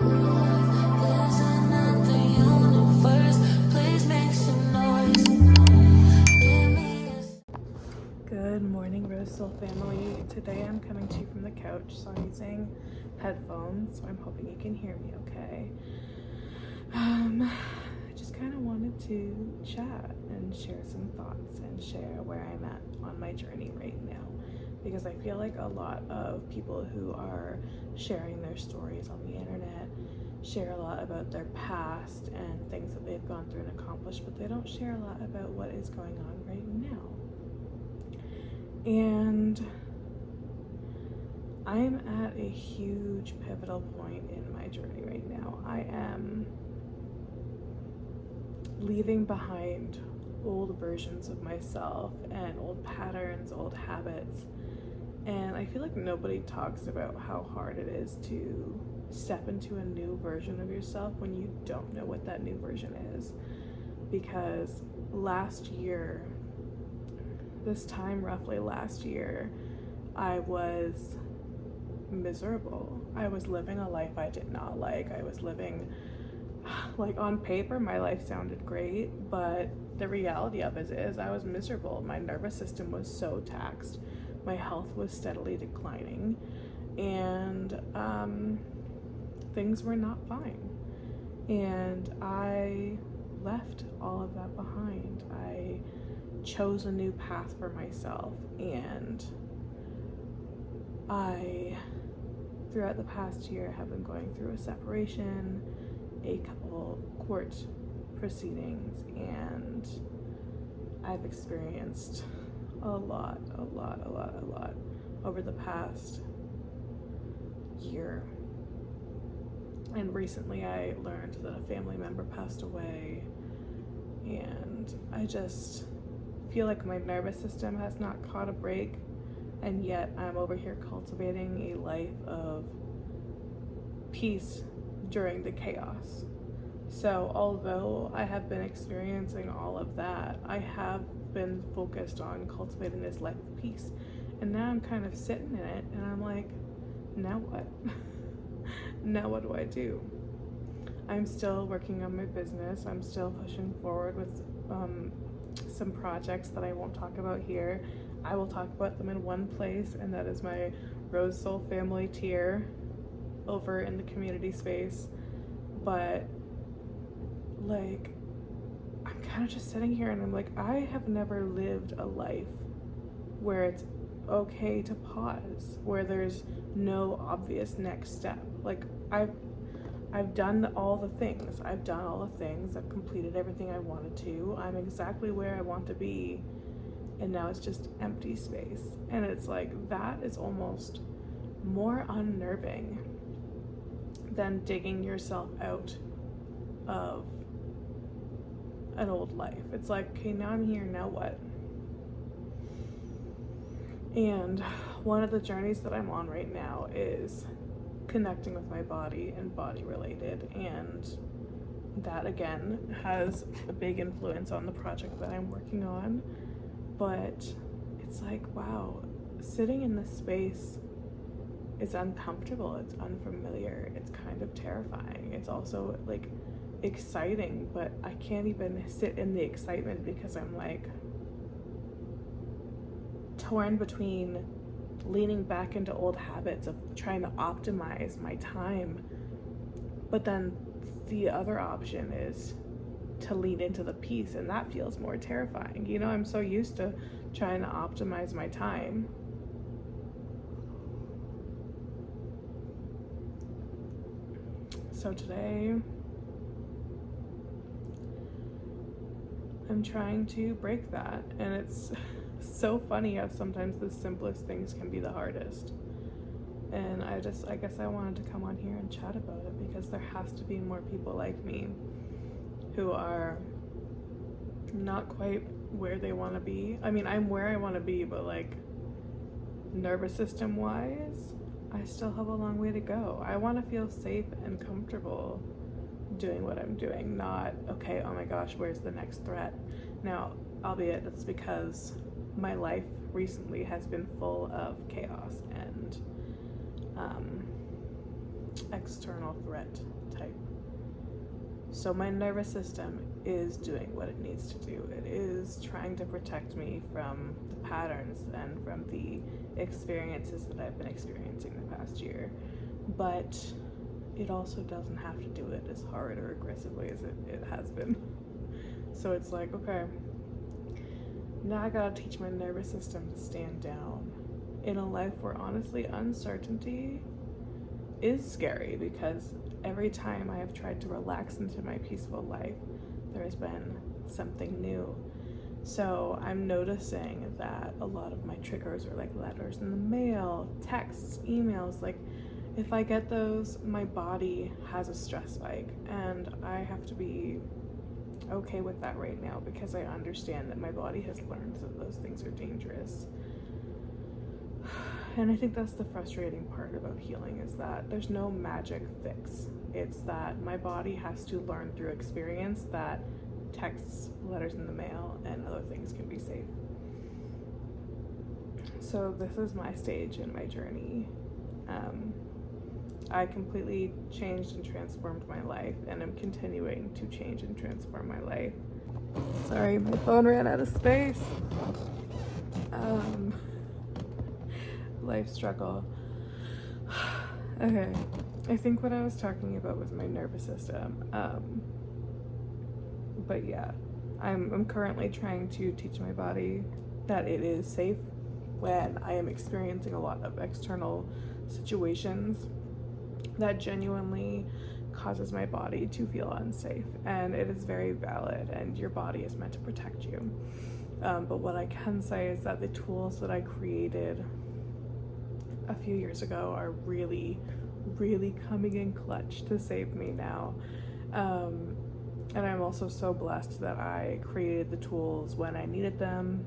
There's another universe. Please make some noise. Give me a Good morning, Rose Soul family. Today I'm coming to you from the couch, so I'm using headphones, so I'm hoping you can hear me okay. I just kind of wanted to chat and share some thoughts and share where I'm at on my journey right now, because I feel like a lot of people who are sharing their stories on the internet share a lot about their past and things that they've gone through and accomplished, but they don't share a lot about what is going on right now. And I'm at a huge pivotal point in my journey right now. I am leaving behind old versions of myself and old patterns, old habits. And I feel like nobody talks about how hard it is to step into a new version of yourself when you don't know what that new version is. Because last year, this time roughly last year, I was miserable. I was living a life I did not like. I was living, like, on paper my life sounded great, but the reality of it is I was miserable. My nervous system was so taxed. My health was steadily declining, and things were not fine. And I left all of that behind. I chose a new path for myself, and I, throughout the past year, have been going through a separation, a couple court proceedings, and I've experienced a lot over the past year. And recently I learned that a family member passed away, and I just feel like my nervous system has not caught a break, and yet I'm over here cultivating a life of peace during the chaos. So although I have been experiencing all of that, I have been focused on cultivating this life of peace, and now I'm kind of sitting in it, and I'm like, now what? Now what do I do? I'm still working on my business. I'm still pushing forward with some projects that I won't talk about here. I will talk about them in one place, and that is my Rose Soul Family tier over in the community space. But like, I'm kind of just sitting here and I'm like, I have never lived a life where it's okay to pause, where there's no obvious next step. Like, I've done all the things. I've done all the things. I've completed everything I wanted to. I'm exactly where I want to be. And now it's just empty space. And it's like, that is almost more unnerving than digging yourself out of an old life. It's like, okay, now I'm here, now what? And one of the journeys that I'm on right now is connecting with my body and body related, and that again has a big influence on the project that I'm working on. But it's like, wow, sitting in this space is uncomfortable, it's unfamiliar, it's kind of terrifying. It's also like exciting, but I can't even sit in the excitement because I'm like torn between leaning back into old habits of trying to optimize my time, but then the other option is to lean into the peace, and that feels more terrifying. You know, I'm so used to trying to optimize my time. So today I'm trying to break that, and it's so funny how sometimes the simplest things can be the hardest. And I guess I wanted to come on here and chat about it, because there has to be more people like me who are not quite where they want to be. I mean, I'm where I want to be, but like nervous system wise, I still have a long way to go. I want to feel safe and comfortable doing what I'm doing, not, okay, oh my gosh, where's the next threat? Now, albeit it's because my life recently has been full of chaos and external threat type. So my nervous system is doing what it needs to do. It is trying to protect me from the patterns and from the experiences that I've been experiencing the past year. But it also doesn't have to do it as hard or aggressively as it has been. So it's like, okay, now I gotta teach my nervous system to stand down in a life where honestly uncertainty is scary, because every time I have tried to relax into my peaceful life, there has been something new. So I'm noticing that a lot of my triggers are like letters in the mail, texts, emails. Like if I get those, my body has a stress spike, and I have to be okay with that right now, because I understand that my body has learned that those things are dangerous. And I think that's the frustrating part about healing, is that there's no magic fix. It's that my body has to learn through experience that texts, letters in the mail, and other things can be safe. So this is my stage in my journey. I completely changed and transformed my life, and I'm continuing to change and transform my life. Sorry, my phone ran out of space. Life struggle. Okay, I think what I was talking about was my nervous system. But yeah, I'm currently trying to teach my body that it is safe when I am experiencing a lot of external situations that genuinely causes my body to feel unsafe, and it is very valid, and your body is meant to protect you. But what I can say is that the tools that I created a few years ago are really, really coming in clutch to save me now. And I'm also so blessed that I created the tools when I needed them,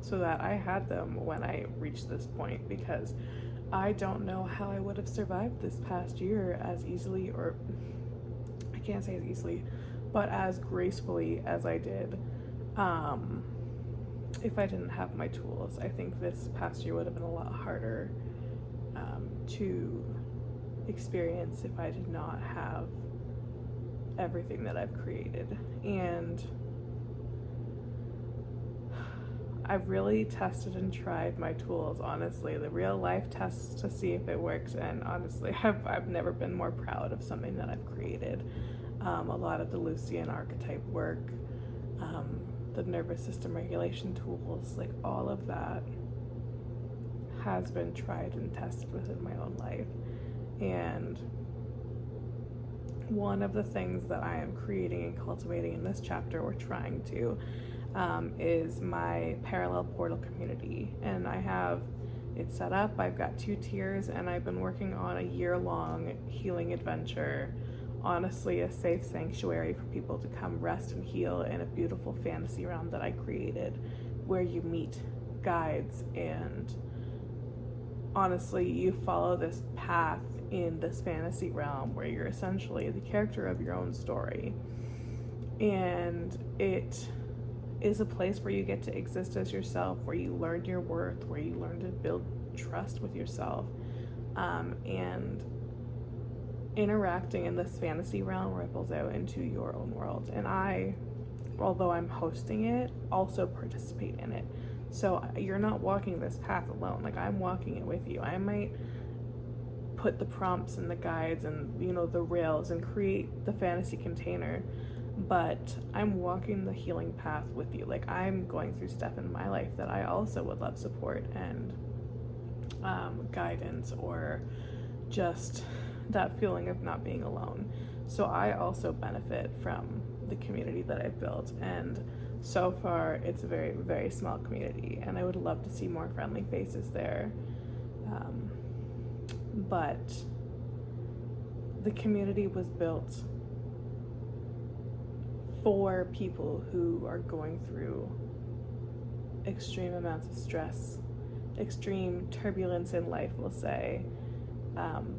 so that I had them when I reached this point, because I don't know how I would have survived this past year as easily, or I can't say as easily, but as gracefully as I did, if I didn't have my tools. I think this past year would have been a lot harder to experience if I did not have everything that I've created. And I've really tested and tried my tools, honestly, the real life tests to see if it works, and honestly I've never been more proud of something that I've created. A lot of the Lucian archetype work, the nervous system regulation tools, like all of that has been tried and tested within my own life. And one of the things that I am creating and cultivating in this chapter, or trying to, is my parallel portal community. And I have it set up. I've got 2 tiers, and I've been working on a year-long healing adventure, honestly a safe sanctuary for people to come rest and heal in a beautiful fantasy realm that I created, where you meet guides, and honestly you follow this path in this fantasy realm where you're essentially the character of your own story. And it is a place where you get to exist as yourself, where you learn your worth, where you learn to build trust with yourself, and interacting in this fantasy realm ripples out into your own world. And I, although I'm hosting it, also participate in it. So you're not walking this path alone. Like, I'm walking it with you. I might put the prompts and the guides and, you know, the rails and create the fantasy container, but I'm walking the healing path with you. Like, I'm going through stuff in my life that I also would love support and guidance, or just that feeling of not being alone. So I also benefit from the community that I've built, and so far it's a very, very small community, and I would love to see more friendly faces there. But the community was built for people who are going through extreme amounts of stress, extreme turbulence in life, we'll say,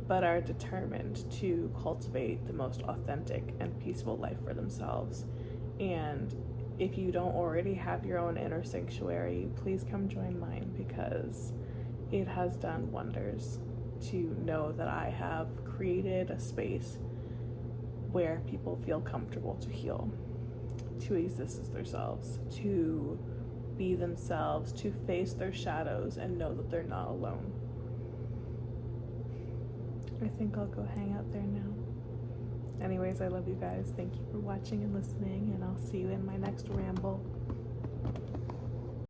but are determined to cultivate the most authentic and peaceful life for themselves. And if you don't already have your own inner sanctuary, please come join mine, because it has done wonders. to know that I have created a space where people feel comfortable to heal, to exist as themselves, to be themselves, to face their shadows and know that they're not alone. I think I'll go hang out there now. Anyways, I love you guys. Thank you for watching and listening, and I'll see you in my next ramble.